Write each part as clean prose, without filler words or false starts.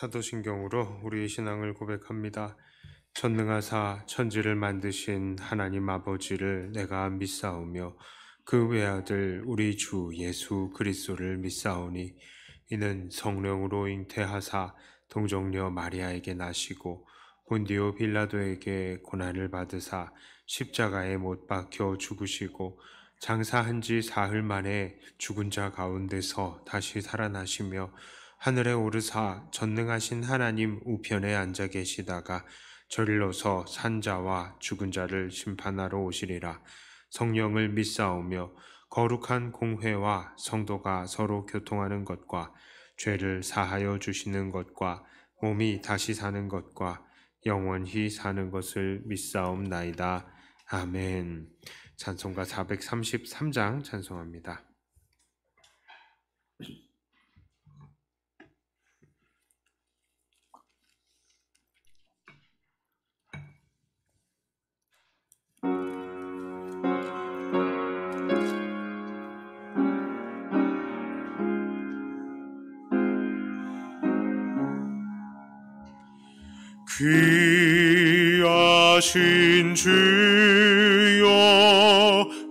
사도신경으로 우리의 신앙을 고백합니다. 전능하사 천지를 만드신 하나님 아버지를 내가 믿사오며 그 외아들 우리 주 예수 그리스도를 믿사오니 이는 성령으로 잉태하사 동정녀 마리아에게 나시고 본디오 빌라도에게 고난을 받으사 십자가에 못 박혀 죽으시고 장사한 지 사흘 만에 죽은 자 가운데서 다시 살아나시며 하늘에 오르사 전능하신 하나님 우편에 앉아 계시다가 저릴로서 산자와 죽은 자를 심판하러 오시리라. 성령을 믿사오며 거룩한 공회와 성도가 서로 교통하는 것과 죄를 사하여 주시는 것과 몸이 다시 사는 것과 영원히 사는 것을 믿사옵나이다. 아멘. 찬송가 433장 찬송합니다. 귀하신 주여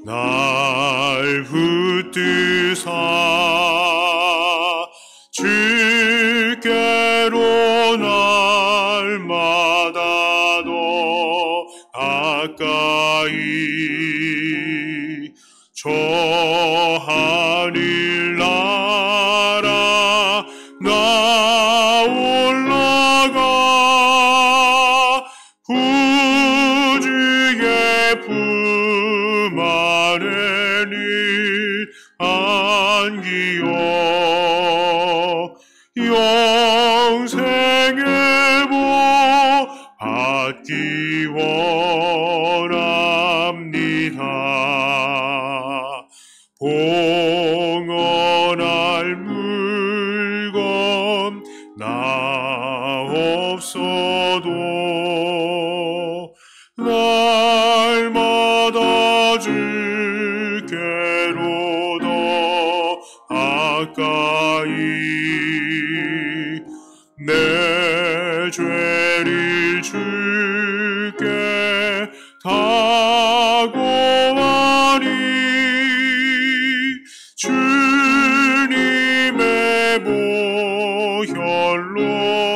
날 붙드사 주께로 날마다 더 가까이 저 하늘 나라 나 올라가 구주의 품 안에는 안기어 영생의 복 받기 원합니다. 봉헌할 물건 나 없어도 날마다 주께로 더 가까이 내 죄를 주께 다 고하니 주님의 보혈로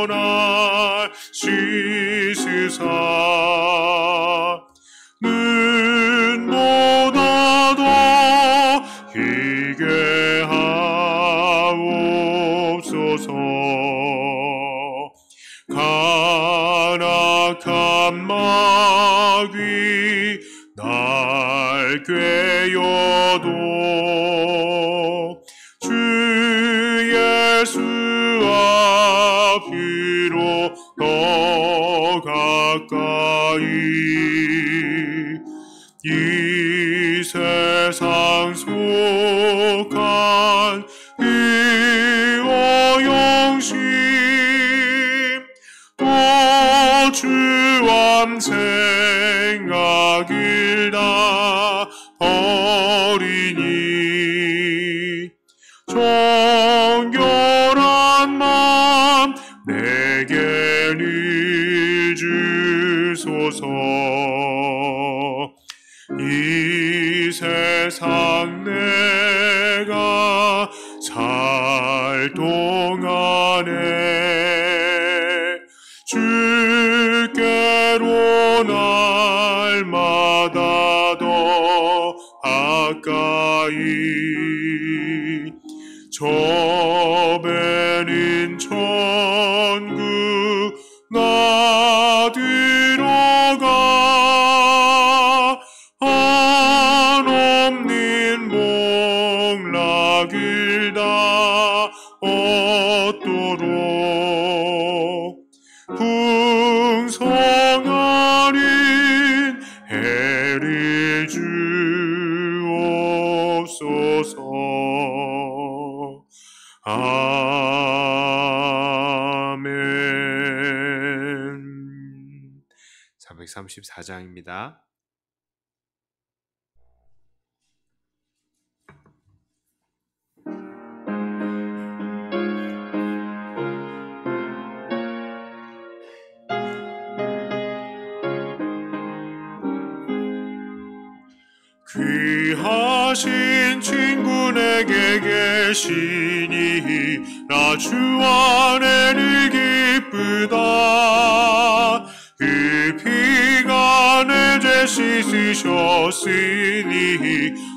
날 씻으사 눈보다 더 희게 하옵소서. 간악한 마귀 날 꾀어도 주 예수 앞으로 더 가까이 이 세상 속한 의와 영심 또 주암 생각을 다 버리니 정결한 맘 내게 늘 주소서. 이 세상 내가 살 동안에 주께로 날마다 더 가까이 저 배는 천국 나 들어가 한없는 목락을 다 얻도록 풍성하는 해를 주옵소서. 아멘. 434장입니다. 귀하신 친구 내게 계시니 나 주 안에 늘 기쁘다. 그 피가 내 죄 씻으셨으니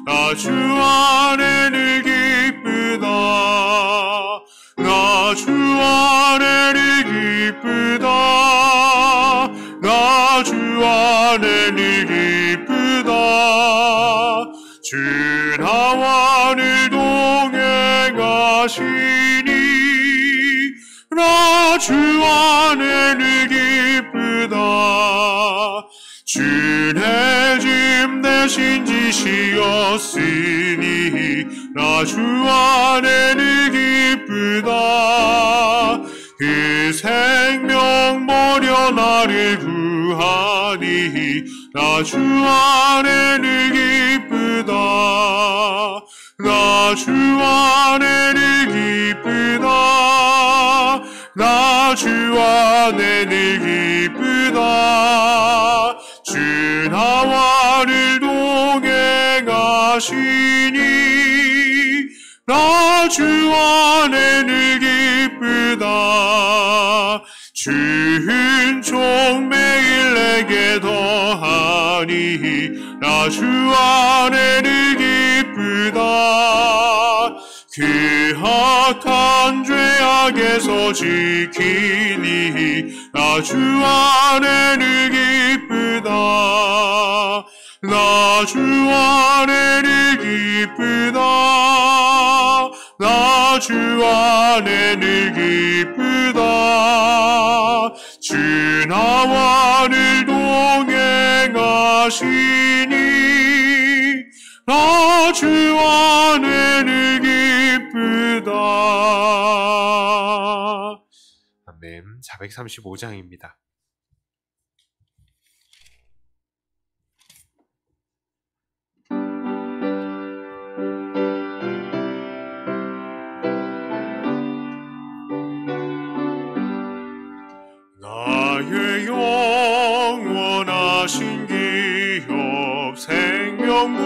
나 주 안에 늘 기쁘다. 나 주 안에 늘 기쁘다. 나 주 안에 늘 기쁘다. 주 나와 늘 동행하시니 나 주 안에 늘 기쁘다. 주 내 짐 대신 지시었으니 나 주 안에 늘 기쁘다. 그 생명 버려 나를 구하니 나 주 안에 늘 기쁘다. 나 주 안에 늘 기쁘다. 나 주 안에 늘 기쁘다. 주 나와 늘 동행하시니 나 주 안에 늘 기쁘다. 주 은총 매일 내게 더하니 나 주 안에 늘 기쁘다. 그 악한 죄악에서 지키니 나 주 안에 늘 기쁘다. 나 주 안에 늘 기쁘다. 나 주 안에 늘 기쁘다. 주 나와 늘 동행하시니 나 주 안에 늘 기쁘다. 아멘. 435장입니다. 나의 영원하신 기업 생명보다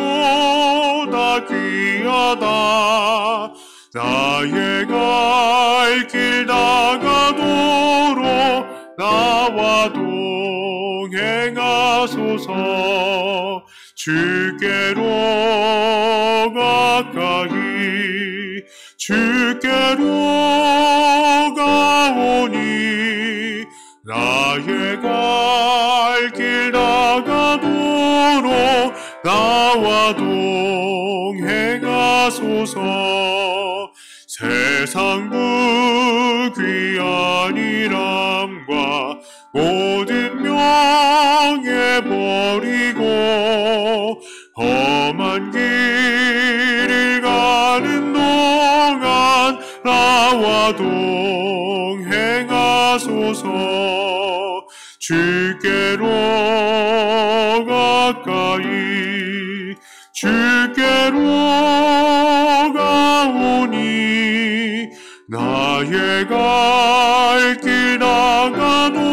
귀하다. 나의 갈 길 다가도록 나와 동행하소서. 주께로 가까이 주께로 가오니 나의 갈 길 다가도록 나와 동행하소서. 세상 부귀한 일함과 모든 명예 버리고 험한 길을 가는 동안 나와 동행하소서. 주께로 가까이 주께로 가오니 나의 갈 길 나가도록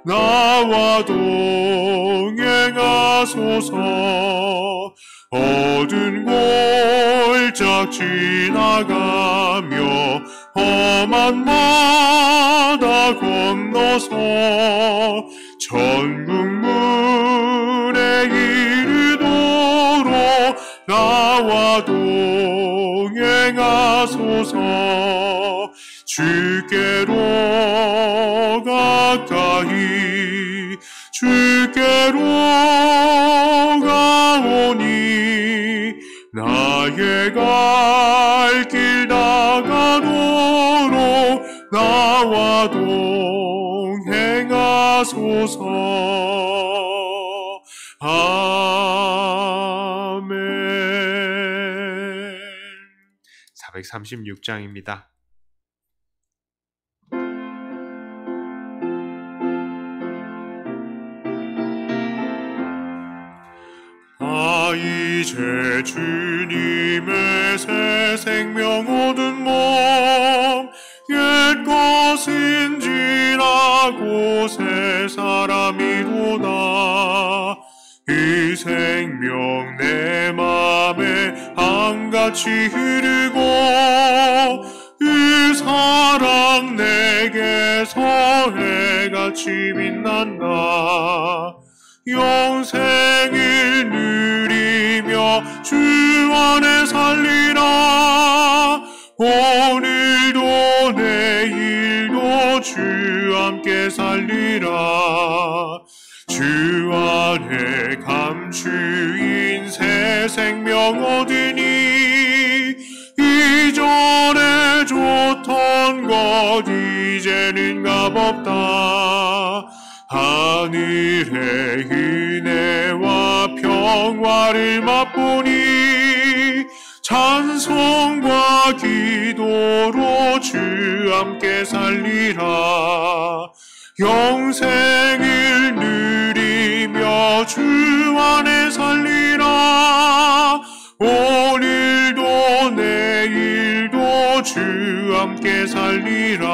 나와 동행하소서. 어두운 골짝 지나가며 험한 바다 건너서 천국문에 이르도록 나와 동행하소서. 주께로 가까이 주께로 가오니 나의 갈 길 나가도록 나와 동행하소서. 아멘. 436장입니다. 이제 주님의 새 생명 얻은 몸 옛 것은 지나고 새 사람이로다. 이 생명 강같이 흐르고 그 사랑 내게서 해같이 빛난다. 영생을 누리며 주 안에 살리라. 오늘도 내일도 주 함께 살리라. 주 안에 감추인 새 생명 얻으니 이전에 좋던 것 이제는 값없다. 하늘의 은혜와 평화를 맛보니 찬송과 기도로 주 함께 살리라. 영생을 누리며 주 안에 살리라. 오늘도 내일도 주 함께 살리라.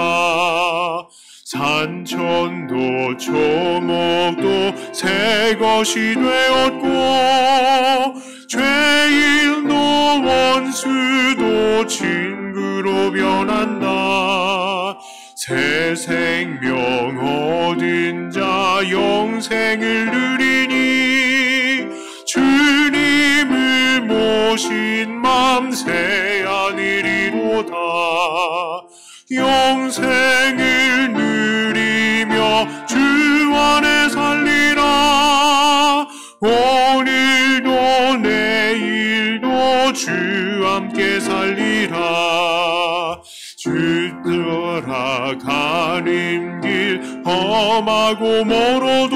산천도 초목도 새 것이 되었고 죄인도 원수도 친구로 변한다. 새 생명 얻은 자 영생을 누리니 주님을 모신 맘 새 하늘이로다. 영생을 누리며 주 안에 살리라. 오늘도 내일도 주 함께 살리라. 주 따라가는 길 험하고 멀어도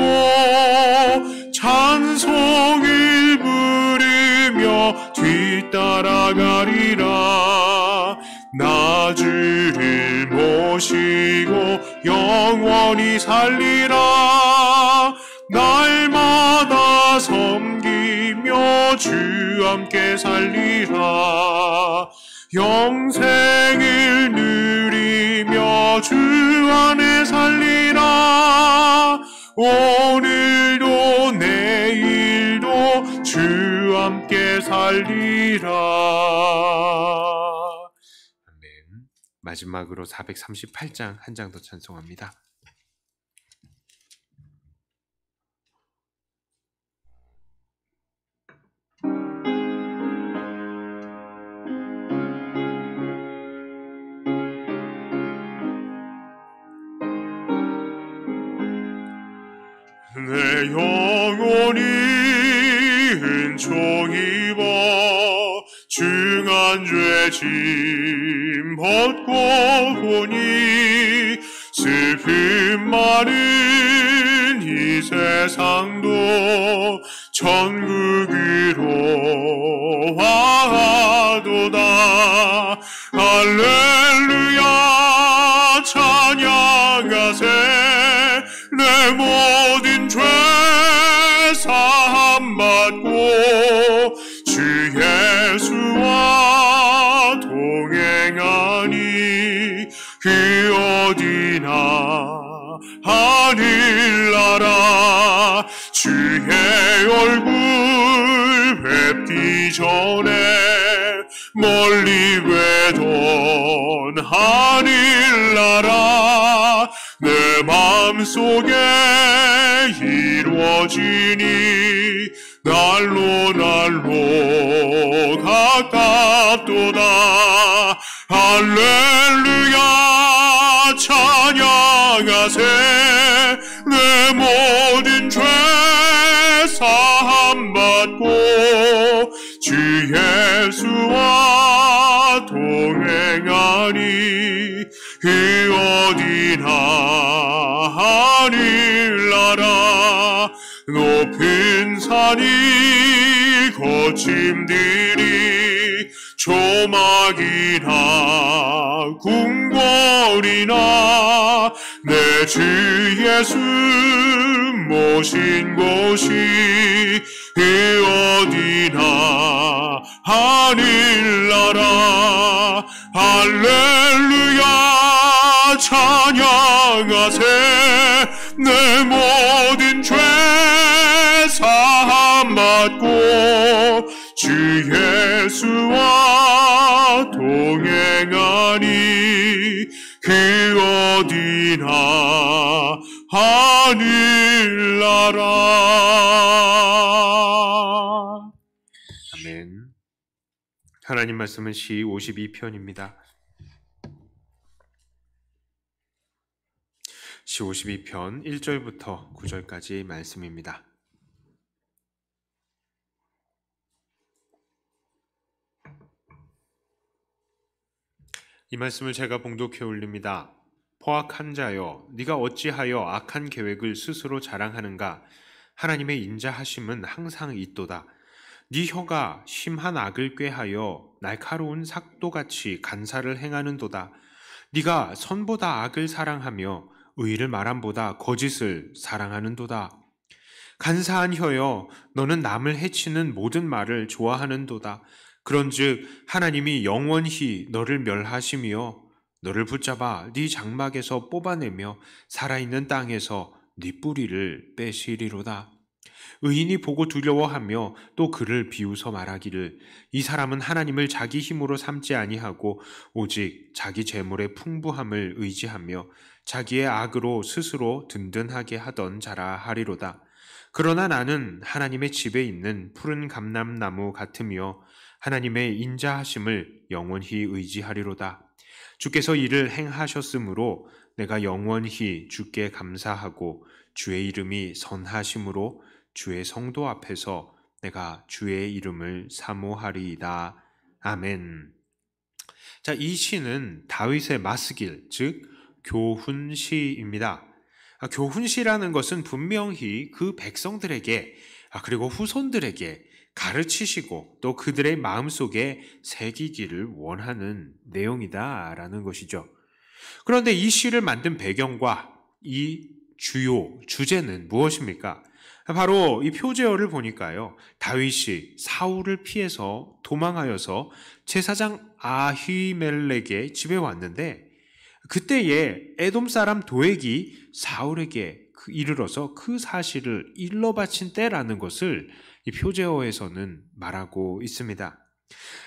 찬송을 부르며 뒤따라가리라. 나 주를 모시고 영원히 살리라. 날마다 섬기며 주 함께 살리라. 영생을 누리며 주 안에 살리라. 오늘도 내일도 주 함께 살리라. 아멘. 마지막으로 438장 한 장 더 찬송합니다. 내 영혼이 은총 입어 중한 죄 짐 벗고 보니 슬픔 많은 이 세상도 천국으로 와도다. 할렐루야 찬양하세. 내 모든 죄 사함 받고 주 예수와 동행하니 그 어디나 하늘나라. 주의 얼굴 뵙기 전에 멀리 외던 하늘나라. 내 마음속에 이루어지니 날로 날로 가깝도다. 할렐루야 찬양하세. 내 모든 죄 사함 받고 주 예수와 동행하니 그 어디나 하늘나라. 높은 산이 거침들이 조막이나 궁궐이나 내 주 예수 모신 곳이 그 어디나 하늘나라. 할렐루야 찬양하세. 내 모든 죄 사함 받고 주 예수와 동행하니 그 어디나 하늘나라. 아멘. 하나님 말씀은 시 52편입니다. 시 52편 1절부터 9절까지 말씀입니다. 이 말씀을 제가 봉독해 올립니다. 포악한 자여, 네가 어찌하여 악한 계획을 스스로 자랑하는가? 하나님의 인자하심은 항상 있도다. 네 혀가 심한 악을 꾀하여 날카로운 삭도같이 간사를 행하는도다. 네가 선보다 악을 사랑하며 의를 말함보다 거짓을 사랑하는도다. 간사한 혀여, 너는 남을 해치는 모든 말을 좋아하는도다. 그런즉 하나님이 영원히 너를 멸하시며 너를 붙잡아 네 장막에서 뽑아내며 살아있는 땅에서 네 뿌리를 빼시리로다. 의인이 보고 두려워하며 또 그를 비웃어 말하기를 이 사람은 하나님을 자기 힘으로 삼지 아니하고 오직 자기 재물의 풍부함을 의지하며 자기의 악으로 스스로 든든하게 하던 자라 하리로다. 그러나 나는 하나님의 집에 있는 푸른 감람나무 같으며 하나님의 인자하심을 영원히 의지하리로다. 주께서 이를 행하셨으므로 내가 영원히 주께 감사하고 주의 이름이 선하심으로 주의 성도 앞에서 내가 주의 이름을 사모하리이다. 아멘. 자, 이 시는 다윗의 마스길, 즉 교훈시입니다. 교훈시라는 것은 분명히 그 백성들에게 그리고 후손들에게 가르치시고 또 그들의 마음속에 새기기를 원하는 내용이다라는 것이죠. 그런데 이 시를 만든 배경과 이 주요 주제는 무엇입니까? 바로 이 표제어를 보니까요, 다윗이 사울을 피해서 도망하여서 제사장 아히멜렉의 집에 왔는데 그때에 에돔 사람 도액이 사울에게 이르러서 그 사실을 일러 바친 때라는 것을 이 표제어에서는 말하고 있습니다.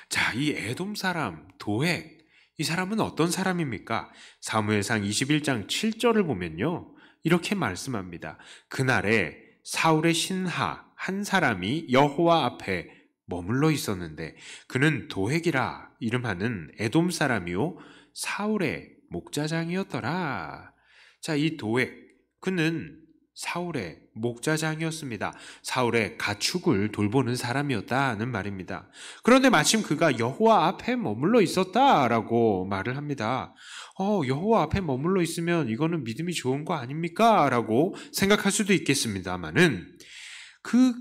자, 이 에돔 사람 도액, 이 사람은 어떤 사람입니까? 사무엘상 21장 7절을 보면요, 이렇게 말씀합니다. 그날에 사울의 신하 한 사람이 여호와 앞에 머물러 있었는데 그는 도액이라 이름하는 에돔 사람이요 사울의 목자장이었더라. 자, 이 도액, 그는 사울의 목자장이었습니다. 사울의 가축을 돌보는 사람이었다는 말입니다. 그런데 마침 그가 여호와 앞에 머물러 있었다라고 말을 합니다. 여호와 앞에 머물러 있으면 이거는 믿음이 좋은 거 아닙니까? 라고 생각할 수도 있겠습니다만은 그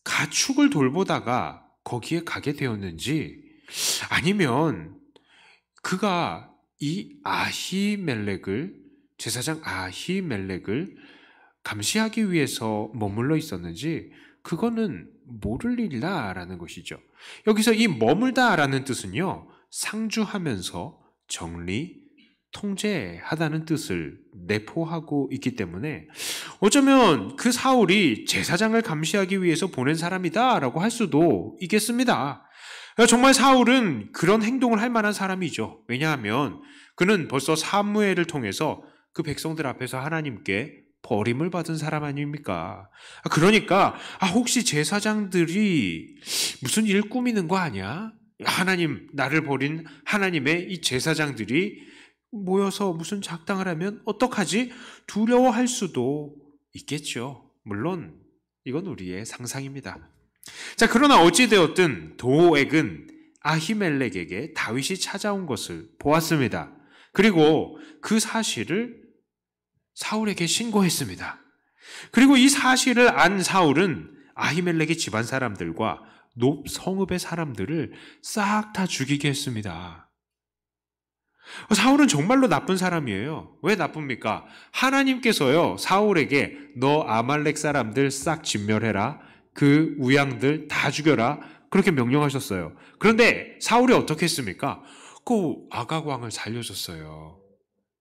가축을 돌보다가 거기에 가게 되었는지 아니면 그가 이 아히멜렉을, 제사장 아히멜렉을 감시하기 위해서 머물러 있었는지 그거는 모를 일이다라는 것이죠. 여기서 이 머물다라는 뜻은요, 상주하면서 정리, 통제하다는 뜻을 내포하고 있기 때문에 어쩌면 그 사울이 제사장을 감시하기 위해서 보낸 사람이다라고 할 수도 있겠습니다. 정말 사울은 그런 행동을 할 만한 사람이죠. 왜냐하면 그는 벌써 사무엘을 통해서 그 백성들 앞에서 하나님께 버림을 받은 사람 아닙니까? 그러니까 혹시 제사장들이 무슨 일 꾸미는 거 아니야? 하나님, 나를 버린 하나님의 이 제사장들이 모여서 무슨 작당을 하면 어떡하지? 두려워할 수도 있겠죠. 물론 이건 우리의 상상입니다. 자, 그러나 어찌되었든 도액은 아히멜렉에게 다윗이 찾아온 것을 보았습니다. 그리고 그 사실을 사울에게 신고했습니다. 그리고 이 사실을 안 사울은 아히멜렉의 집안 사람들과 높 성읍의 사람들을 싹 다 죽이게 했습니다. 사울은 정말로 나쁜 사람이에요. 왜 나쁩니까? 하나님께서요, 사울에게 너 아말렉 사람들 싹 진멸해라. 그 우양들 다 죽여라. 그렇게 명령하셨어요. 그런데 사울이 어떻게 했습니까? 그 아각 왕을 살려줬어요.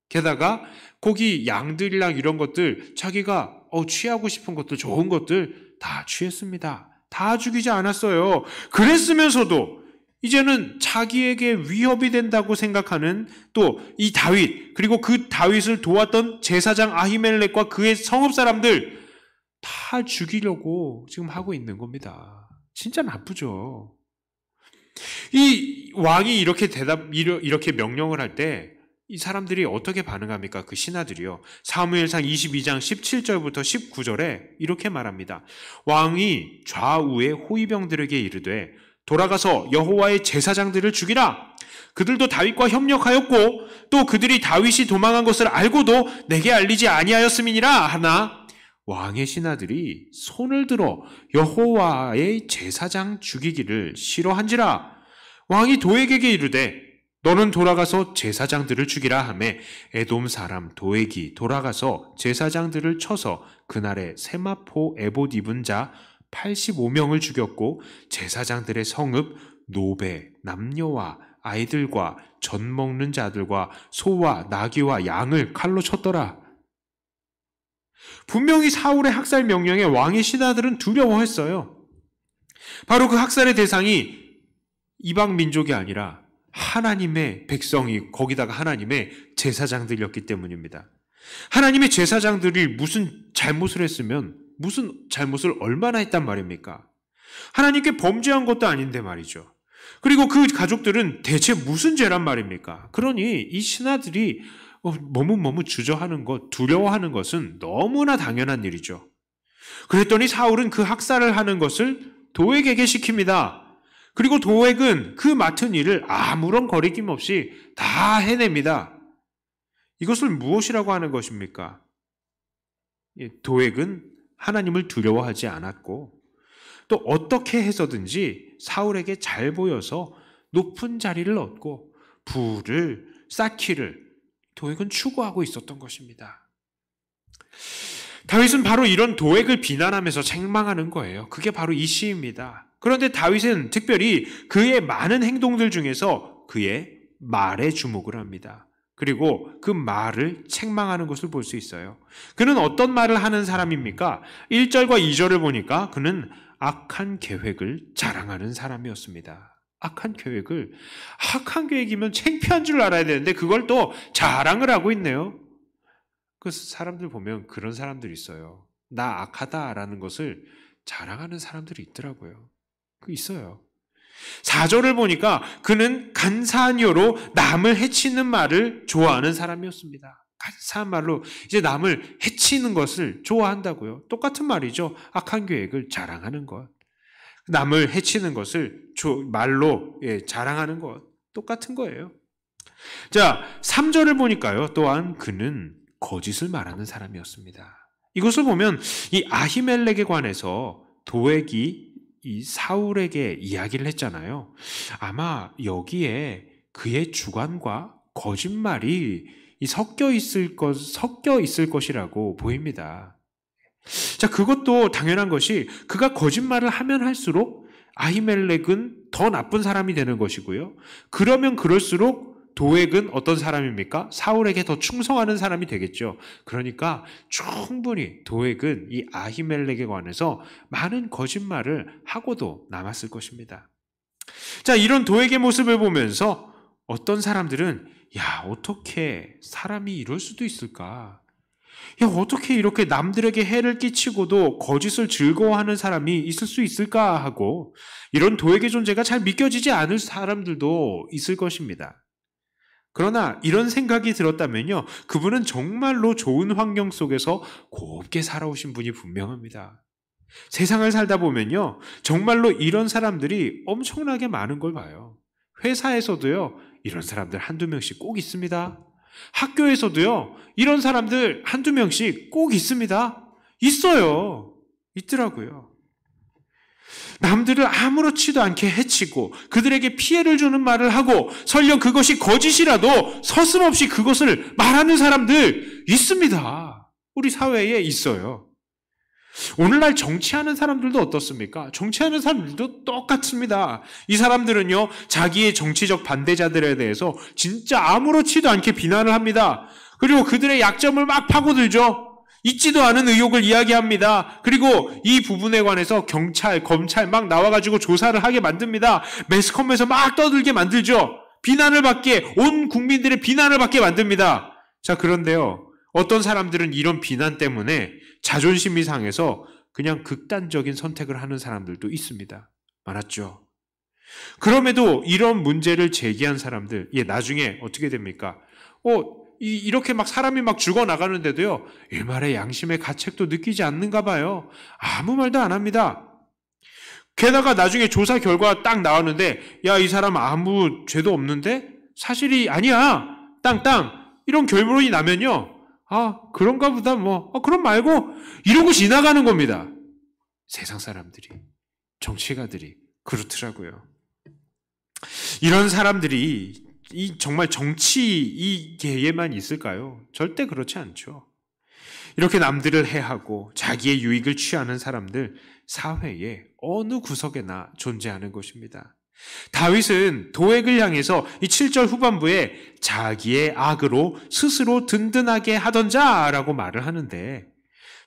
게다가 거기 양들이랑 이런 것들 자기가 취하고 싶은 것들, 좋은 것들 다 취했습니다. 다 죽이지 않았어요. 그랬으면서도 이제는 자기에게 위협이 된다고 생각하는 또 이 다윗, 그리고 그 다윗을 도왔던 제사장 아히멜렉과 그의 성읍 사람들 다 죽이려고 지금 하고 있는 겁니다. 진짜 나쁘죠. 이 왕이 이렇게 명령을 할 때 이 사람들이 어떻게 반응합니까? 그 신하들이요. 사무엘상 22장 17절부터 19절에 이렇게 말합니다. 왕이 좌우의 호위병들에게 이르되 돌아가서 여호와의 제사장들을 죽이라. 그들도 다윗과 협력하였고 또 그들이 다윗이 도망한 것을 알고도 내게 알리지 아니하였음이니라 하나 왕의 신하들이 손을 들어 여호와의 제사장 죽이기를 싫어한지라. 왕이 도액에게 이르되 너는 돌아가서 제사장들을 죽이라 하매 에돔 사람 도액이 돌아가서 제사장들을 쳐서 그날에 세마포 에봇 입은 자 85명을 죽였고 제사장들의 성읍 노베 남녀와 아이들과 젖 먹는 자들과 소와 나귀와 양을 칼로 쳤더라. 분명히 사울의 학살 명령에 왕의 신하들은 두려워했어요. 바로 그 학살의 대상이 이방 민족이 아니라 하나님의 백성이, 거기다가 하나님의 제사장들이었기 때문입니다. 하나님의 제사장들이 무슨 잘못을 했으면 무슨 잘못을 얼마나 했단 말입니까? 하나님께 범죄한 것도 아닌데 말이죠. 그리고 그 가족들은 대체 무슨 죄란 말입니까? 그러니 이 신하들이 머뭇머뭇 주저하는 것, 두려워하는 것은 너무나 당연한 일이죠. 그랬더니 사울은 그 학살을 하는 것을 도액에게 시킵니다. 그리고 도액은 그 맡은 일을 아무런 거리낌 없이 다 해냅니다. 이것을 무엇이라고 하는 것입니까? 도액은 하나님을 두려워하지 않았고 또 어떻게 해서든지 사울에게 잘 보여서 높은 자리를 얻고 부를 쌓기를 도액은 추구하고 있었던 것입니다. 다윗은 바로 이런 도액을 비난하면서 책망하는 거예요. 그게 바로 이 시입니다. 그런데 다윗은 특별히 그의 많은 행동들 중에서 그의 말에 주목을 합니다. 그리고 그 말을 책망하는 것을 볼 수 있어요. 그는 어떤 말을 하는 사람입니까? 1절과 2절을 보니까 그는 악한 계획을 자랑하는 사람이었습니다. 악한 계획이면 창피한 줄 알아야 되는데 그걸 또 자랑을 하고 있네요. 그 사람들 보면 그런 사람들이 있어요. 나 악하다라는 것을 자랑하는 사람들이 있더라고요. 있어요. 4절을 보니까 그는 간사한 혀로 남을 해치는 말을 좋아하는 사람이었습니다. 간사한 말로 이제 남을 해치는 것을 좋아한다고요. 똑같은 말이죠. 악한 계획을 자랑하는 것. 남을 해치는 것을 말로 자랑하는 것. 똑같은 거예요. 자, 3절을 보니까요. 또한 그는 거짓을 말하는 사람이었습니다. 이것을 보면 이 아히멜렉에 관해서 도액이 이 사울에게 이야기를 했잖아요. 아마 여기에 그의 주관과 거짓말이 섞여 있을 것이라고 보입니다. 자, 그것도 당연한 것이 그가 거짓말을 하면 할수록 아히멜렉은 더 나쁜 사람이 되는 것이고요. 그러면 그럴수록 도액은 어떤 사람입니까? 사울에게 더 충성하는 사람이 되겠죠. 그러니까 충분히 도액은 이 아히멜렉에 관해서 많은 거짓말을 하고도 남았을 것입니다. 자, 이런 도액의 모습을 보면서 어떤 사람들은 어떻게 사람이 이럴 수도 있을까? 어떻게 이렇게 남들에게 해를 끼치고도 거짓을 즐거워하는 사람이 있을 수 있을까 하고 이런 도액의 존재가 잘 믿겨지지 않을 사람들도 있을 것입니다. 그러나 이런 생각이 들었다면요, 그분은 정말로 좋은 환경 속에서 곱게 살아오신 분이 분명합니다. 세상을 살다 보면요, 정말로 이런 사람들이 엄청나게 많은 걸 봐요. 회사에서도요, 이런 사람들 한두 명씩 꼭 있습니다. 학교에서도요, 이런 사람들 한두 명씩 꼭 있습니다. 있더라고요. 남들을 아무렇지도 않게 해치고 그들에게 피해를 주는 말을 하고 설령 그것이 거짓이라도 서슴없이 그것을 말하는 사람들 있습니다. 우리 사회에 있어요. 오늘날 정치하는 사람들도 어떻습니까? 정치하는 사람들도 똑같습니다. 이 사람들은요, 자기의 정치적 반대자들에 대해서 진짜 아무렇지도 않게 비난을 합니다. 그리고 그들의 약점을 막 파고들죠. 있지도 않은 의혹을 이야기합니다. 그리고 이 부분에 관해서 경찰, 검찰 막 나와가지고 조사를 하게 만듭니다. 매스컴에서 막 떠들게 만들죠. 비난을 받게, 온 국민들의 비난을 받게 만듭니다. 자, 그런데요, 어떤 사람들은 이런 비난 때문에 자존심이 상해서 그냥 극단적인 선택을 하는 사람들도 있습니다. 많았죠. 그럼에도 이런 문제를 제기한 사람들, 나중에 어떻게 됩니까? 이렇게 막 사람이 막 죽어나가는데도요, 일말의 양심의 가책도 느끼지 않는가 봐요. 아무 말도 안 합니다. 게다가 나중에 조사 결과 딱 나왔는데, 야, 이 사람 아무 죄도 없는데? 사실이 아니야. 땅땅. 이런 결론이 나면요, 그런가 보다 그럼 말고, 이러고 지나가는 겁니다. 세상 사람들이, 정치가들이 그렇더라고요. 이런 사람들이 정말 정치 이 계에만 있을까요? 절대 그렇지 않죠. 이렇게 남들을 해하고 자기의 유익을 취하는 사람들, 사회의 어느 구석에나 존재하는 것입니다. 다윗은 도액을 향해서 이 7절 후반부에 자기의 악으로 스스로 든든하게 하던 자라고 말을 하는데,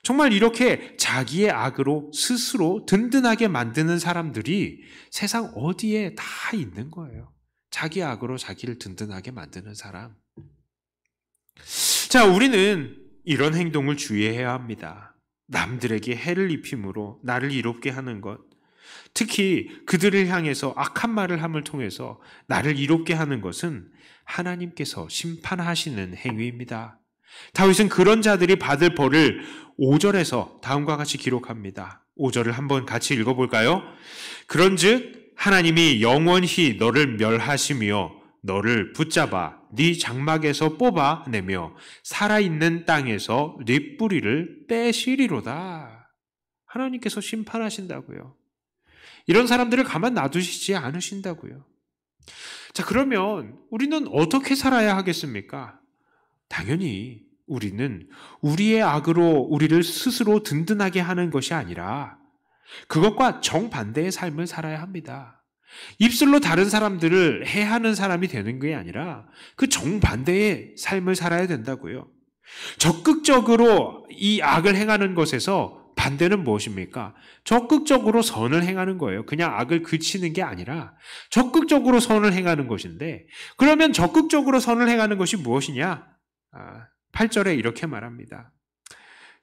정말 이렇게 자기의 악으로 스스로 든든하게 만드는 사람들이 세상 어디에 다 있는 거예요. 자기 악으로 자기를 든든하게 만드는 사람. 자, 우리는 이런 행동을 주의해야 합니다. 남들에게 해를 입힘으로 나를 이롭게 하는 것, 특히 그들을 향해서 악한 말을 함을 통해서 나를 이롭게 하는 것은 하나님께서 심판하시는 행위입니다. 다윗은 그런 자들이 받을 벌을 5절에서 다음과 같이 기록합니다. 5절을 한번 같이 읽어볼까요? 그런즉 하나님이 영원히 너를 멸하시며 너를 붙잡아 네 장막에서 뽑아내며 살아있는 땅에서 네 뿌리를 빼시리로다. 하나님께서 심판하신다고요. 이런 사람들을 가만 놔두시지 않으신다고요. 자, 그러면 우리는 어떻게 살아야 하겠습니까? 당연히 우리는 우리의 악으로 우리를 스스로 든든하게 하는 것이 아니라 그것과 정반대의 삶을 살아야 합니다. 입술로 다른 사람들을 해하는 사람이 되는 게 아니라 그 정반대의 삶을 살아야 된다고요. 적극적으로 이 악을 행하는 것에서 반대는 무엇입니까? 적극적으로 선을 행하는 거예요. 그냥 악을 그치는 게 아니라 적극적으로 선을 행하는 것인데, 그러면 적극적으로 선을 행하는 것이 무엇이냐? 8절에 이렇게 말합니다.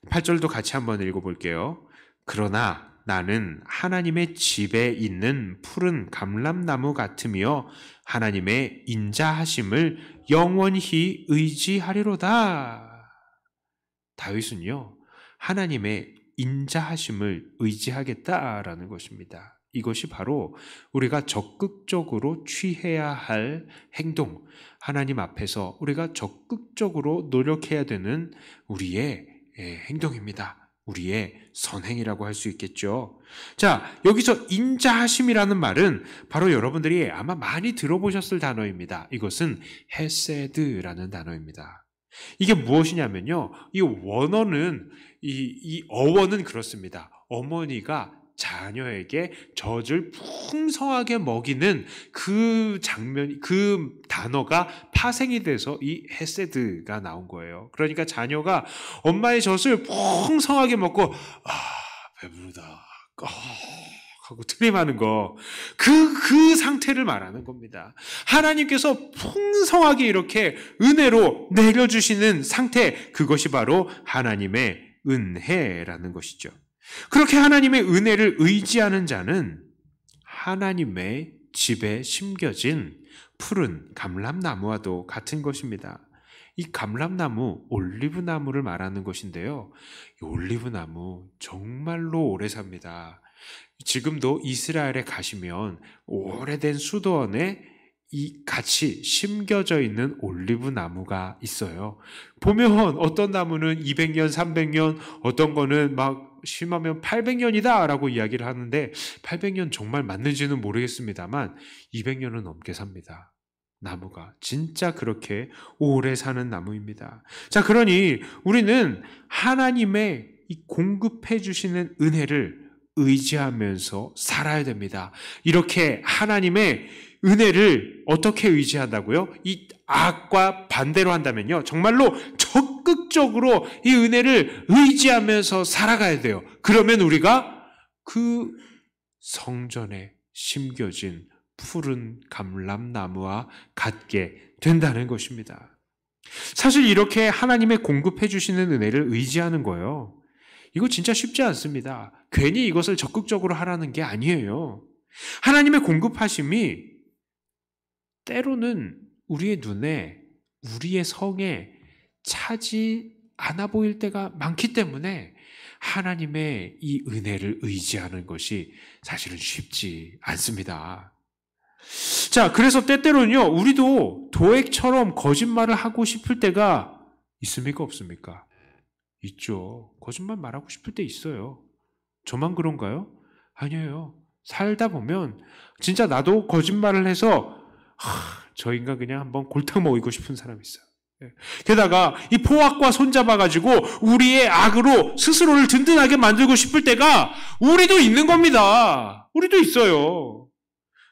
8절도 같이 한번 읽어볼게요. 그러나 나는 하나님의 집에 있는 푸른 감람나무 같으며 하나님의 인자하심을 영원히 의지하리로다. 다윗은요, 하나님의 인자하심을 의지하겠다라는 것입니다. 이것이 바로 우리가 적극적으로 취해야 할 행동, 하나님 앞에서 우리가 적극적으로 노력해야 되는 우리의 행동입니다. 우리의 선행이라고 할 수 있겠죠. 자, 여기서 인자하심이라는 말은 바로 여러분들이 아마 많이 들어보셨을 단어입니다. 이것은 헤세드라는 단어입니다. 이게 무엇이냐면요, 이 원어는 이 어원은 그렇습니다. 어머니가 자녀에게 젖을 풍성하게 먹이는 그 장면, 그 단어가 파생이 돼서 이 헤세드가 나온 거예요. 그러니까 자녀가 엄마의 젖을 풍성하게 먹고 배부르다 하고 트림하는 거, 그 상태를 말하는 겁니다. 하나님께서 풍성하게 이렇게 은혜로 내려주시는 상태, 그것이 바로 하나님의 은혜라는 것이죠. 그렇게 하나님의 은혜를 의지하는 자는 하나님의 집에 심겨진 푸른 감람나무와도 같은 것입니다. 이 감람나무, 올리브나무를 말하는 것인데요, 이 올리브나무 정말로 오래 삽니다. 지금도 이스라엘에 가시면 오래된 수도원에 이 같이 심겨져 있는 올리브 나무가 있어요. 보면 어떤 나무는 200년, 300년, 어떤 거는 막 심하면 800년이다 라고 이야기를 하는데 800년 정말 맞는지는 모르겠습니다만 200년은 넘게 삽니다. 나무가 진짜 그렇게 오래 사는 나무입니다. 자, 그러니 우리는 하나님의 이 공급해 주시는 은혜를 의지하면서 살아야 됩니다. 이렇게 하나님의 은혜를 어떻게 의지한다고요? 이 악과 반대로 한다면요. 정말로 적극적으로 이 은혜를 의지하면서 살아가야 돼요. 그러면 우리가 그 성전에 심겨진 푸른 감람나무와 같게 된다는 것입니다. 사실 이렇게 하나님의 공급해 주시는 은혜를 의지하는 거예요. 이거 진짜 쉽지 않습니다. 괜히 이것을 적극적으로 하라는 게 아니에요. 하나님의 공급하심이 때로는 우리의 눈에, 우리의 성에 차지 않아 보일 때가 많기 때문에 하나님의 이 은혜를 의지하는 것이 사실은 쉽지 않습니다. 자, 그래서 때때로는요, 우리도 도액처럼 거짓말을 하고 싶을 때가 있습니까, 없습니까? 있죠. 거짓말 말하고 싶을 때 있어요. 저만 그런가요? 아니에요. 살다 보면 진짜 나도 거짓말을 해서 저 인간 그냥 한번 골탕 먹이고 싶은 사람이 있어요. 게다가 이 포악과 손잡아가지고 우리의 악으로 스스로를 든든하게 만들고 싶을 때가 우리도 있는 겁니다. 우리도 있어요.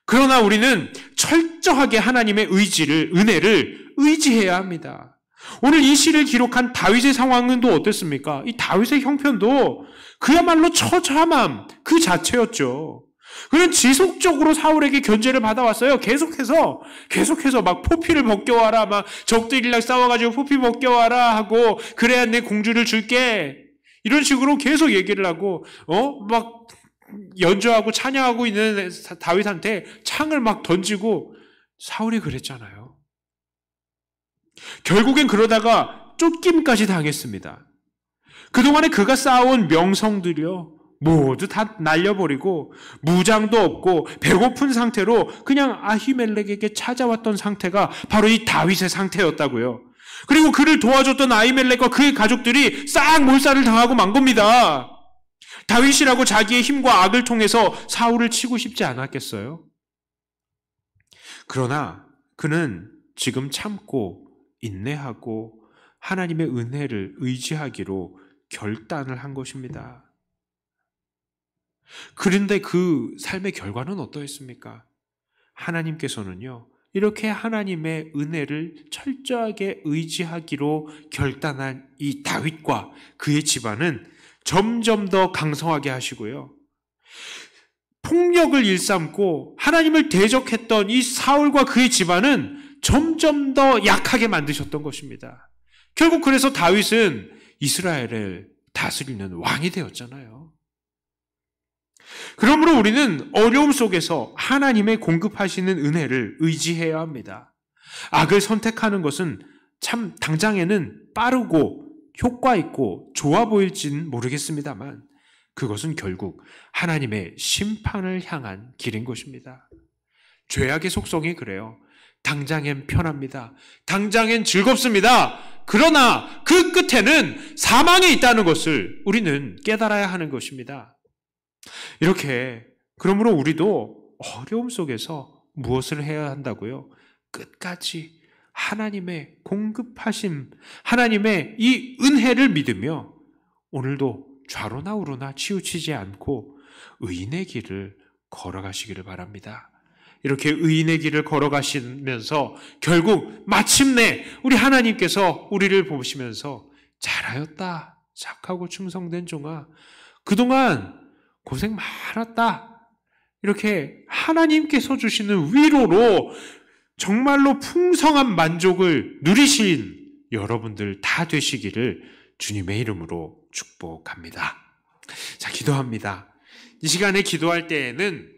그러나 우리는 철저하게 하나님의 은혜를 의지해야 합니다. 오늘 이 시를 기록한 다윗의 상황은 또 어땠습니까? 이 다윗의 형편도 그야말로 처참함 그 자체였죠. 그는 지속적으로 사울에게 견제를 받아왔어요. 계속해서 막 포피를 벗겨와라, 막 적들이랑 싸워가지고 포피 벗겨와라 하고, 그래야 내 공주를 줄게. 이런 식으로 계속 얘기를 하고, 막 연주하고 찬양하고 있는 다윗한테 창을 막 던지고, 사울이 그랬잖아요. 결국엔 그러다가 쫓김까지 당했습니다. 그동안에 그가 쌓아온 명성들이요, 모두 다 날려버리고 무장도 없고 배고픈 상태로 그냥 아히멜렉에게 찾아왔던 상태가 바로 이 다윗의 상태였다고요. 그리고 그를 도와줬던 아히멜렉과 그의 가족들이 싹 몰살을 당하고 만 겁니다. 다윗이라고 자기의 힘과 악을 통해서 사울을 치고 싶지 않았겠어요? 그러나 그는 지금 참고 인내하고 하나님의 은혜를 의지하기로 결단을 한 것입니다. 그런데 그 삶의 결과는 어떠했습니까? 하나님께서는요, 이렇게 하나님의 은혜를 철저하게 의지하기로 결단한 이 다윗과 그의 집안은 점점 더 강성하게 하시고요. 폭력을 일삼고 하나님을 대적했던 이 사울과 그의 집안은 점점 더 약하게 만드셨던 것입니다. 결국 그래서 다윗은 이스라엘을 다스리는 왕이 되었잖아요. 그러므로 우리는 어려움 속에서 하나님의 공급하시는 은혜를 의지해야 합니다. 악을 선택하는 것은 참 당장에는 빠르고 효과 있고 좋아 보일지는 모르겠습니다만 그것은 결국 하나님의 심판을 향한 길인 것입니다. 죄악의 속성이 그래요. 당장엔 편합니다. 당장엔 즐겁습니다. 그러나 그 끝에는 사망이 있다는 것을 우리는 깨달아야 하는 것입니다. 이렇게 그러므로 우리도 어려움 속에서 무엇을 해야 한다고요? 끝까지 하나님의 공급하심, 하나님의 이 은혜를 믿으며 오늘도 좌로나 우로나 치우치지 않고 의인의 길을 걸어가시기를 바랍니다. 이렇게 의인의 길을 걸어가시면서 결국 마침내 우리 하나님께서 우리를 보시면서 잘하였다, 착하고 충성된 종아, 그동안 고생 많았다, 이렇게 하나님께서 주시는 위로로 정말로 풍성한 만족을 누리신 여러분들 다 되시기를 주님의 이름으로 축복합니다. 자, 기도합니다. 이 시간에 기도할 때에는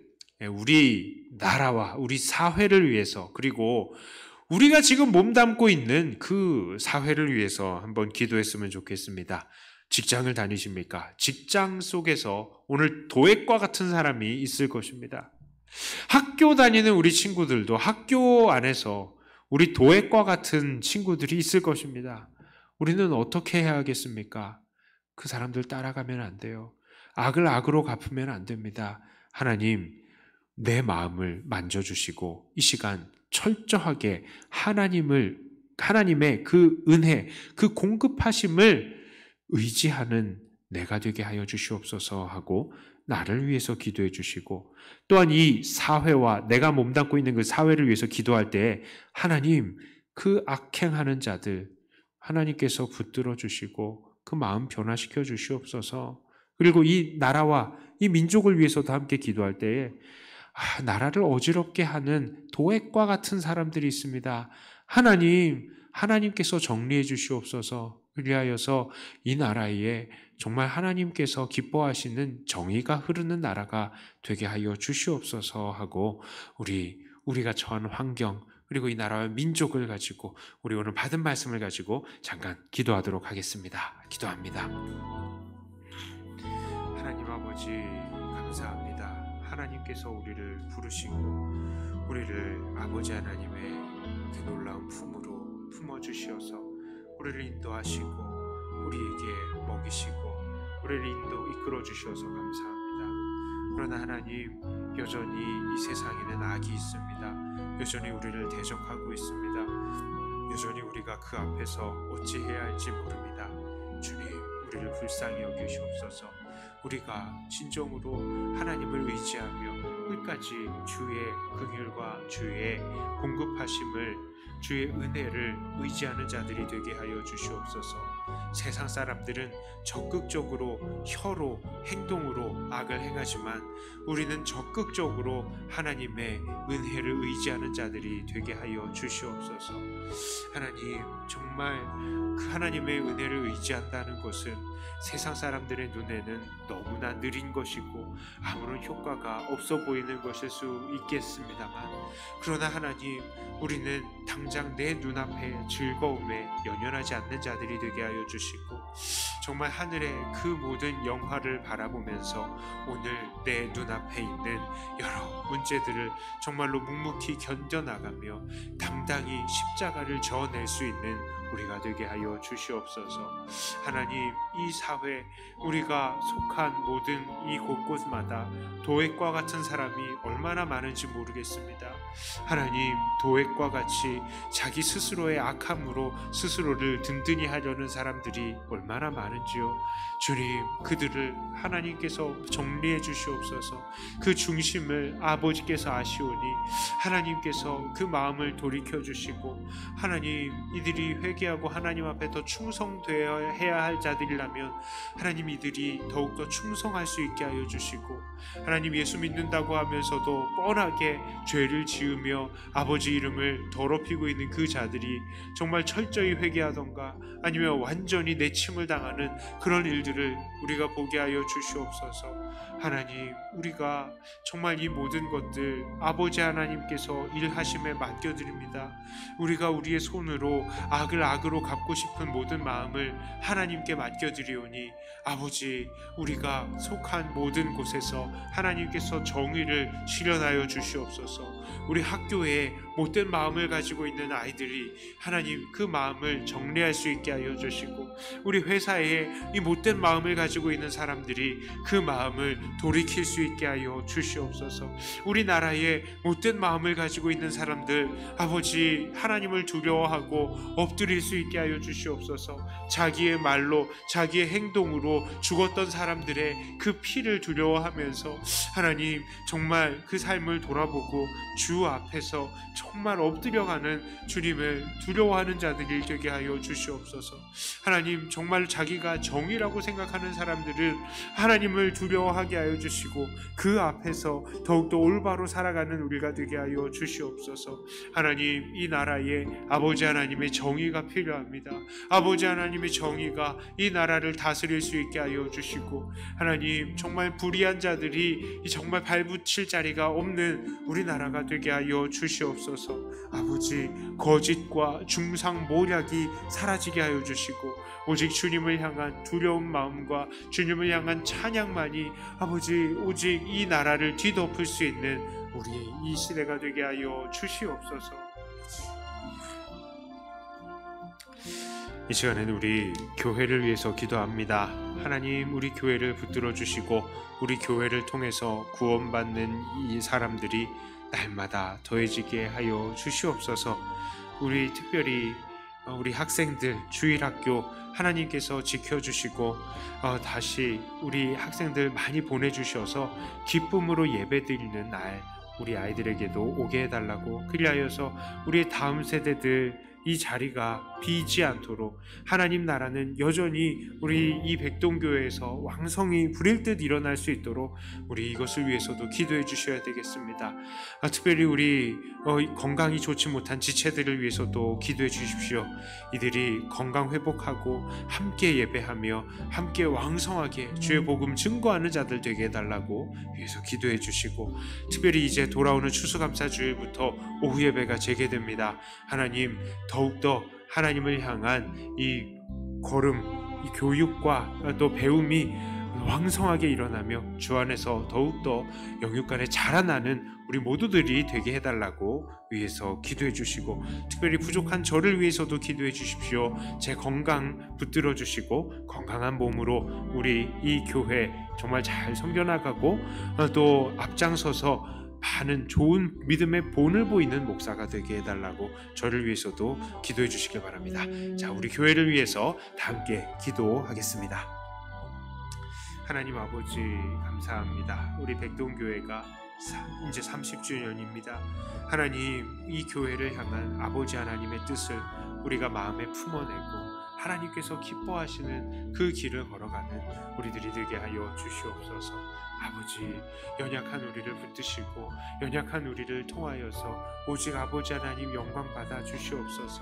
우리 나라와 우리 사회를 위해서, 그리고 우리가 지금 몸담고 있는 그 사회를 위해서 한번 기도했으면 좋겠습니다. 직장을 다니십니까? 직장 속에서 오늘 도액과 같은 사람이 있을 것입니다. 학교 다니는 우리 친구들도 학교 안에서 우리 도액과 같은 친구들이 있을 것입니다. 우리는 어떻게 해야 하겠습니까? 그 사람들 따라가면 안 돼요. 악을 악으로 갚으면 안 됩니다. 하나님, 내 마음을 만져주시고 이 시간 철저하게 하나님의 그 은혜, 그 공급하심을 의지하는 내가 되게 하여 주시옵소서 하고 나를 위해서 기도해 주시고, 또한 이 사회와 내가 몸담고 있는 그 사회를 위해서 기도할 때 하나님, 그 악행하는 자들 하나님께서 붙들어 주시고 그 마음 변화시켜 주시옵소서. 그리고 이 나라와 이 민족을 위해서도 함께 기도할 때에 나라를 어지럽게 하는 도액과 같은 사람들이 있습니다. 하나님께서 정리해 주시옵소서. 그리하여서 이 나라에 정말 하나님께서 기뻐하시는 정의가 흐르는 나라가 되게 하여 주시옵소서 하고, 우리가 처한 환경 그리고 이 나라와 민족을 가지고 우리 오늘 받은 말씀을 가지고 잠깐 기도하도록 하겠습니다. 기도합니다. 하나님 아버지 감사합니다. 하나님께서 우리를 부르시고 우리를 아버지 하나님의 그 놀라운 품으로 품어주시어서 우리를 인도하시고 우리에게 먹이시고 우리를 이끌어 주셔서 감사합니다. 그러나 하나님, 여전히 이 세상에는 악이 있습니다. 여전히 우리를 대적하고 있습니다. 여전히 우리가 그 앞에서 어찌해야 할지 모릅니다. 주님, 우리를 불쌍히 여기시옵소서. 우리가 진정으로 하나님을 의지하며 끝까지 주의 긍휼과 주의 공급하심을, 주의 은혜를 의지하는 자들이 되게 하여 주시옵소서. 세상 사람들은 적극적으로 혀로 행동으로 악을 행하지만 우리는 적극적으로 하나님의 은혜를 의지하는 자들이 되게 하여 주시옵소서. 하나님, 정말 그 하나님의 은혜를 의지한다는 것은 세상 사람들의 눈에는 너무나 느린 것이고 아무런 효과가 없어 보이는 것일 수 있겠습니다만, 그러나 하나님, 우리는 당장 내 눈앞에 즐거움에 연연하지 않는 자들이 되게 하여 주시고 정말 하늘의 그 모든 영화를 바라보면서 오늘 내 눈앞에 있는 여러 문제들을 정말로 묵묵히 견뎌나가며 당당히 십자가를 져낼 수 있는 우리가 되게 하여 주시옵소서. 하나님, 이 사회, 우리가 속한 모든 이 곳곳마다 도액과 같은 사람이 얼마나 많은지 모르겠습니다. 하나님, 도액과 같이 자기 스스로의 악함으로 스스로를 든든히 하려는 사람들이 얼마나 많은지요. 주님, 그들을 하나님께서 정리해 주시옵소서. 그 중심을 아버지께서 아시오니 하나님께서 그 마음을 돌이켜 주시고, 하나님, 이들이 회개하고 하나님 앞에 더 충성되어야 해야 할 자들이라면 하나님, 이들이 더욱더 충성할 수 있게 하여 주시고, 하나님, 예수 믿는다고 하면서도 뻔하게 죄를 지으며 아버지 이름을 더럽히고 있는 그 자들이 정말 철저히 회개하던가 아니면 완전히 내침을 당하는 그런 일들을 우리가 보게 하여 주시옵소서. 하나님, 우리가 정말 이 모든 것들 아버지 하나님께서 일하심에 맡겨드립니다. 우리가 우리의 손으로 악을 악으로 갚고 싶은 모든 마음을 하나님께 맡겨드리오니 아버지, 우리가 속한 모든 곳에서 하나님께서 정의를 실현하여 주시옵소서. 우리 학교에 못된 마음을 가지고 있는 아이들이 하나님, 그 마음을 정리할 수 있게 하여 주시고, 우리 회사에 이 못된 마음을 가지고 있는 사람들이 그 마음을 돌이킬 수 있게 하여 주시옵소서. 우리나라에 못된 마음을 가지고 있는 사람들, 아버지, 하나님을 두려워하고 엎드릴 수 있게 하여 주시옵소서. 자기의 말로 자기의 행동으로 죽었던 사람들의 그 피를 두려워하면서 하나님, 정말 그 삶을 돌아보고 주 앞에서 정말 엎드려가는 주님을 두려워하는 자들이 되게 하여 주시옵소서. 하나님, 정말 자기가 정의라고 생각하는 사람들을 하나님을 두려워하게 하여 주시고 그 앞에서 더욱더 올바로 살아가는 우리가 되게 하여 주시옵소서. 하나님, 이 나라에 아버지 하나님의 정의가 필요합니다. 아버지 하나님의 정의가 이 나라를 다스릴 수 있게 하여 주시고, 하나님, 정말 불의한 자들이 정말 발붙일 자리가 없는 우리나라가 되게 하여 주시옵소서. 아버지, 거짓과 중상모략이 사라지게 하여 주시고 오직 주님을 향한 두려운 마음과 주님을 향한 찬양만이 아버지, 오직 이 나라를 뒤덮을 수 있는 우리의 이 시대가 되게 하여 주시옵소서. 이 시간에는 우리 교회를 위해서 기도합니다. 하나님, 우리 교회를 붙들어 주시고 우리 교회를 통해서 구원받는 이 사람들이 날마다 더해지게 하여 주시옵소서. 우리 특별히 우리 학생들 주일학교 하나님께서 지켜주시고 다시 우리 학생들 많이 보내주셔서 기쁨으로 예배드리는 날 우리 아이들에게도 오게 해달라고, 그리하여서 우리의 다음 세대들 이 자리가 비지 않도록 하나님 나라는 여전히 우리 이 백동교회에서 왕성히 부릴 듯 일어날 수 있도록 우리 이것을 위해서도 기도해 주셔야 되겠습니다. 특별히 우리 건강이 좋지 못한 지체들을 위해서도 기도해 주십시오. 이들이 건강 회복하고 함께 예배하며 함께 왕성하게 주의 복음 증거하는 자들 되게 해달라고 위해서 기도해 주시고, 특별히 이제 돌아오는 추수감사주일부터 오후 예배가 재개됩니다. 하나님 더욱더 하나님을 향한 이 걸음, 이 교육과 또 배움이 왕성하게 일어나며 주 안에서 더욱더 영육간에 자라나는 우리 모두들이 되게 해달라고 위해서 기도해 주시고, 특별히 부족한 저를 위해서도 기도해 주십시오. 제 건강 붙들어 주시고 건강한 몸으로 우리 이 교회 정말 잘 섬겨나가고 또 앞장서서 많은 좋은 믿음의 본을 보이는 목사가 되게 해달라고 저를 위해서도 기도해 주시길 바랍니다. 자, 우리 교회를 위해서 다 함께 기도하겠습니다. 하나님 아버지 감사합니다. 우리 백동교회가 이제 30주년입니다. 하나님, 이 교회를 향한 아버지 하나님의 뜻을 우리가 마음에 품어내고 하나님께서 기뻐하시는 그 길을 걸어가는 우리들이 되게 하여 주시옵소서. 아버지, 연약한 우리를 붙드시고 연약한 우리를 통하여서 오직 아버지 하나님 영광 받아 주시옵소서.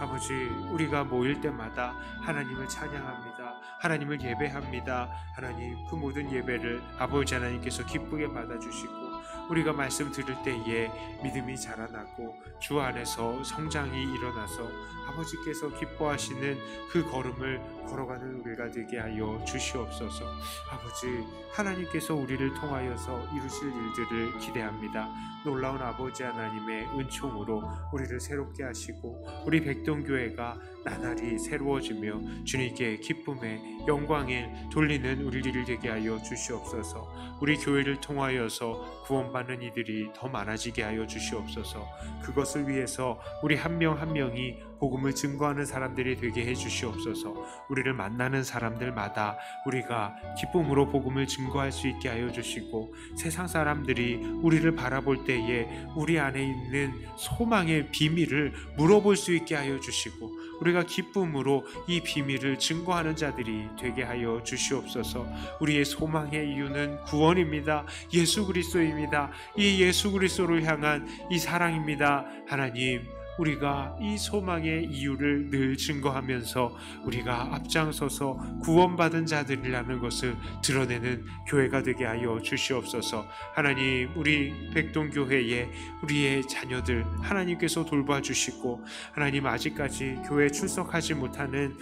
아버지, 우리가 모일 때마다 하나님을 찬양합니다. 하나님을 예배합니다. 하나님, 그 모든 예배를 아버지 하나님께서 기쁘게 받아 주시고 우리가 말씀 들을 때에 믿음이 자라나고 주 안에서 성장이 일어나서 아버지께서 기뻐하시는 그 걸음을 걸어가는 우리가 되게 하여 주시옵소서. 아버지, 하나님께서 우리를 통하여서 이루실 일들을 기대합니다. 놀라운 아버지 하나님의 은총으로 우리를 새롭게 하시고 우리 백동교회가 나날이 새로워지며 주님께 기쁨의 영광을 돌리는 우리들이 되게 하여 주시옵소서. 우리 교회를 통하여서 구원받는 이들이 더 많아지게 하여 주시옵소서. 그것을 위해서 우리 한 명 한 명이 복음을 증거하는 사람들이 되게 해 주시옵소서. 우리를 만나는 사람들마다 우리가 기쁨으로 복음을 증거할 수 있게 하여 주시고, 세상 사람들이 우리를 바라볼 때에 우리 안에 있는 소망의 비밀을 물어볼 수 있게 하여 주시고 우리가 기쁨으로 이 비밀을 증거하는 자들이 되게 하여 주시옵소서. 우리의 소망의 이유는 구원입니다. 예수 그리스도입니다. 이 예수 그리스도를 향한 이 사랑입니다. 하나님, 우리가 이 소망의 이유를 늘 증거하면서 우리가 앞장서서 구원받은 자들이라는 것을 드러내는 교회가 되게 하여 주시옵소서. 하나님, 우리 백동교회에 우리의 자녀들 하나님께서 돌봐주시고, 하나님 아직까지 교회에 출석하지 못하는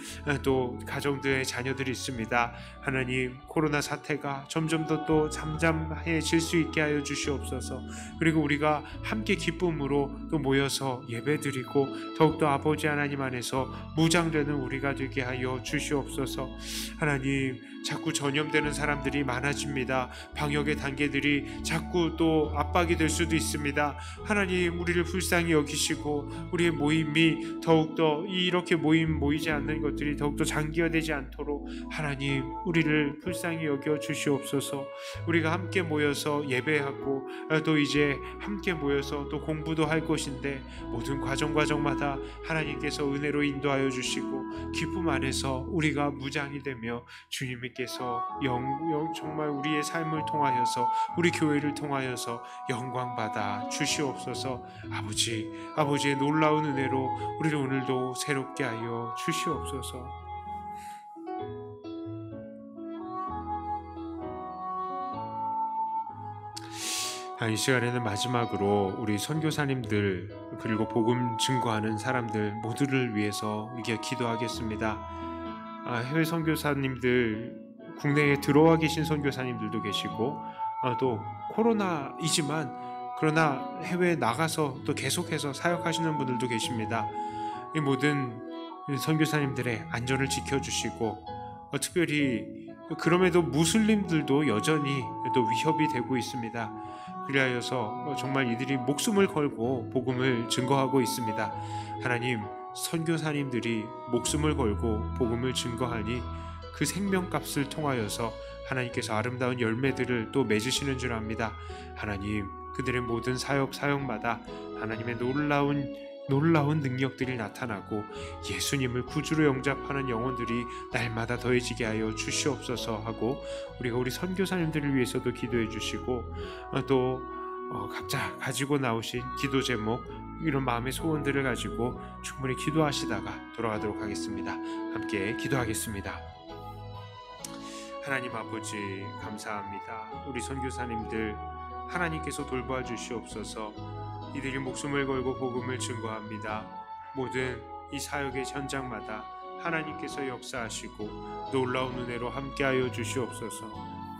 또 가정들의 자녀들이 있습니다. 하나님, 코로나 사태가 점점 더 또 잠잠해질 수 있게 하여 주시옵소서. 그리고 우리가 함께 기쁨으로 또 모여서 예배드리고 더욱더 아버지 하나님 안에서 무장되는 우리가 되게 하여 주시옵소서. 하나님, 자꾸 전염되는 사람들이 많아집니다. 방역의 단계들이 자꾸 또 압박이 될 수도 있습니다. 하나님, 우리를 불쌍히 여기시고 우리의 모임이 더욱더 이렇게 모이지 않는 것들이 더욱더 장기화되지 않도록 하나님, 우리를 불쌍히 여겨 주시옵소서. 우리가 함께 모여서 예배하고 또 이제 함께 모여서 또 공부도 할 것인데 모든 과정마다 하나님께서 은혜로 인도하여 주시고 기쁨 안에서 우리가 무장이 되며 주님께서 정말 우리의 삶을 통하여서 우리 교회를 통하여서 영광 받아 주시옵소서. 아버지의 놀라운 은혜로 우리를 오늘도 새롭게 하여 주시옵소서. 이 시간에는 마지막으로 우리 선교사님들 그리고 복음 증거하는 사람들 모두를 위해서 이렇게 기도하겠습니다. 해외 선교사님들, 국내에 들어와 계신 선교사님들도 계시고 또 코로나이지만 그러나 해외에 나가서 또 계속해서 사역하시는 분들도 계십니다. 이 모든 선교사님들의 안전을 지켜주시고 특별히 그럼에도 무슬림들도 여전히 또 위협이 되고 있습니다. 그리하여서 정말 이들이 목숨을 걸고 복음을 증거하고 있습니다. 하나님, 선교사님들이 목숨을 걸고 복음을 증거하니 그 생명값을 통하여서 하나님께서 아름다운 열매들을 또 맺으시는 줄 압니다. 하나님, 그들의 모든 사역마다 하나님의 놀라운 능력들이 나타나고 예수님을 구주로 영접하는 영혼들이 날마다 더해지게 하여 주시옵소서 하고, 우리가 우리 선교사님들을 위해서도 기도해 주시고, 또 각자 가지고 나오신 기도 제목, 이런 마음의 소원들을 가지고 충분히 기도하시다가 돌아가도록 하겠습니다. 함께 기도하겠습니다. 하나님 아버지, 감사합니다. 우리 선교사님들 하나님께서 돌보아 주시옵소서. 이들이 목숨을 걸고 복음을 증거합니다. 모든 이 사역의 현장마다 하나님께서 역사하시고 놀라운 은혜로 함께하여 주시옵소서.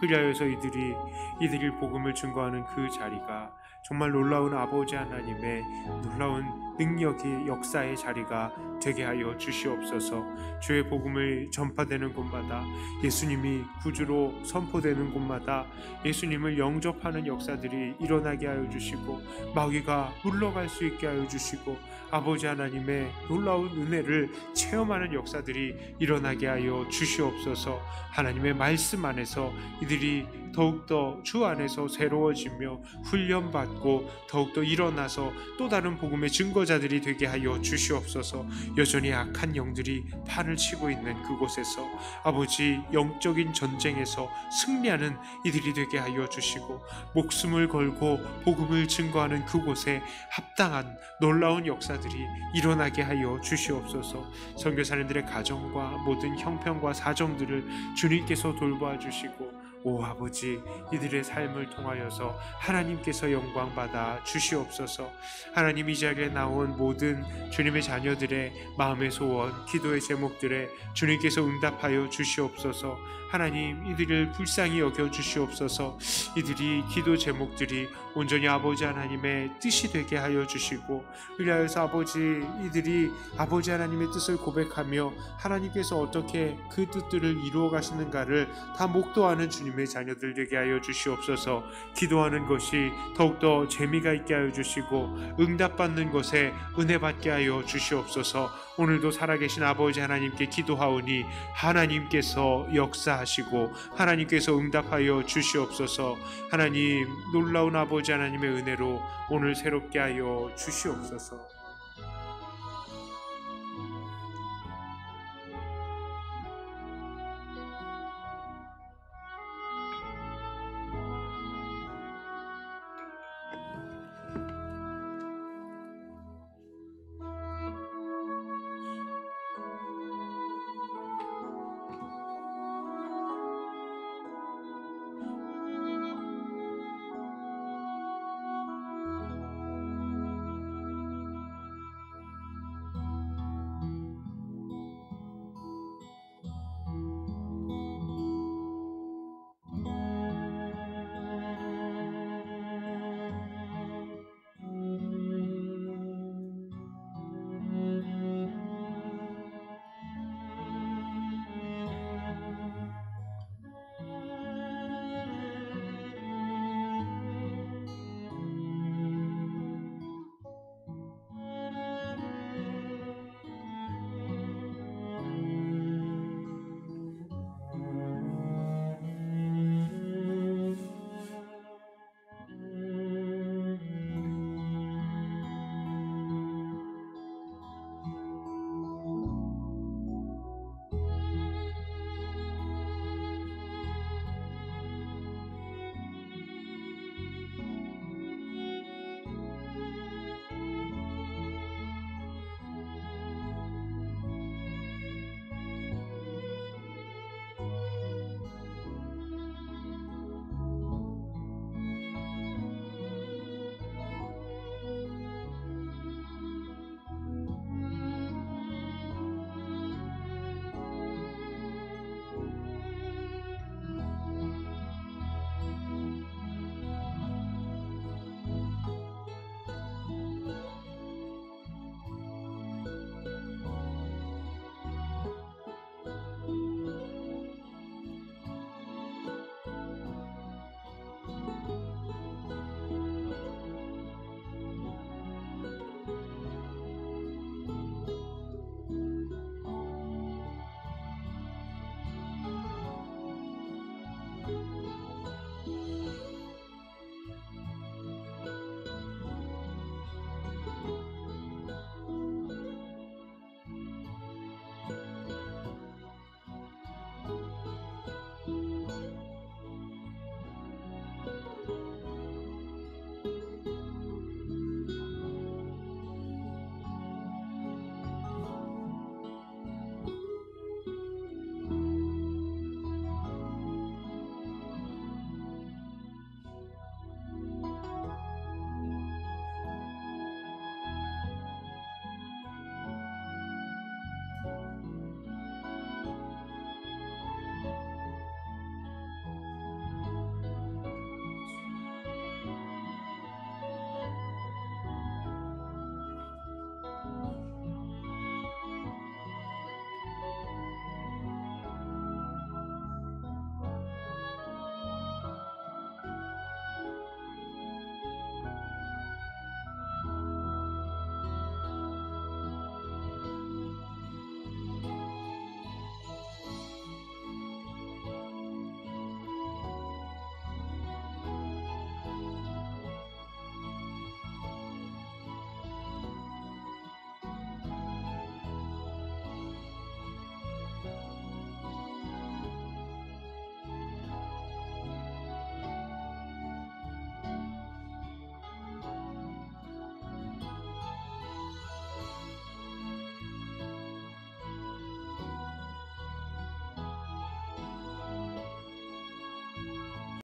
그리하여서 이들이 복음을 증거하는 그 자리가 정말 놀라운 아버지 하나님의 놀라운 능력의 역사의 자리가 되게 하여 주시옵소서. 주의 복음을 전파되는 곳마다, 예수님이 구주로 선포되는 곳마다 예수님을 영접하는 역사들이 일어나게 하여 주시고, 마귀가 물러갈 수 있게 하여 주시고, 아버지 하나님의 놀라운 은혜를 체험하는 역사들이 일어나게 하여 주시옵소서. 하나님의 말씀 안에서 이들이 더욱더 주 안에서 새로워지며 훈련받고 더욱더 일어나서 또 다른 복음의 증거자들이 되게 하여 주시옵소서. 여전히 악한 영들이 판을 치고 있는 그곳에서 아버지, 영적인 전쟁에서 승리하는 이들이 되게 하여 주시고, 목숨을 걸고 복음을 증거하는 그곳에 합당한 놀라운 역사들이 일어나게 하여 주시옵소서. 선교사님들의 가정과 모든 형편과 사정들을 주님께서 돌보아 주시고, 오 아버지, 이들의 삶을 통하여서 하나님께서 영광 받아 주시옵소서. 하나님, 이 자리에 나온 모든 주님의 자녀들의 마음의 소원, 기도의 제목들에 주님께서 응답하여 주시옵소서. 하나님, 이들을 불쌍히 여겨 주시옵소서. 이들이 기도 제목들이 온전히 아버지 하나님의 뜻이 되게 하여 주시고, 그리하여서 이들이 아버지 하나님의 뜻을 고백하며 하나님께서 어떻게 그 뜻들을 이루어 가시는가를 다 목도하는 주님의 자녀들 되게 하여 주시옵소서. 기도하는 것이 더욱더 재미가 있게 하여 주시고, 응답받는 것에 은혜 받게 하여 주시옵소서. 오늘도 살아계신 아버지 하나님께 기도하오니 하나님께서 역사하시고 하나님께서 응답하여 주시옵소서. 하나님, 놀라운 아버지 하나님의 은혜로 오늘 새롭게 하여 주시옵소서.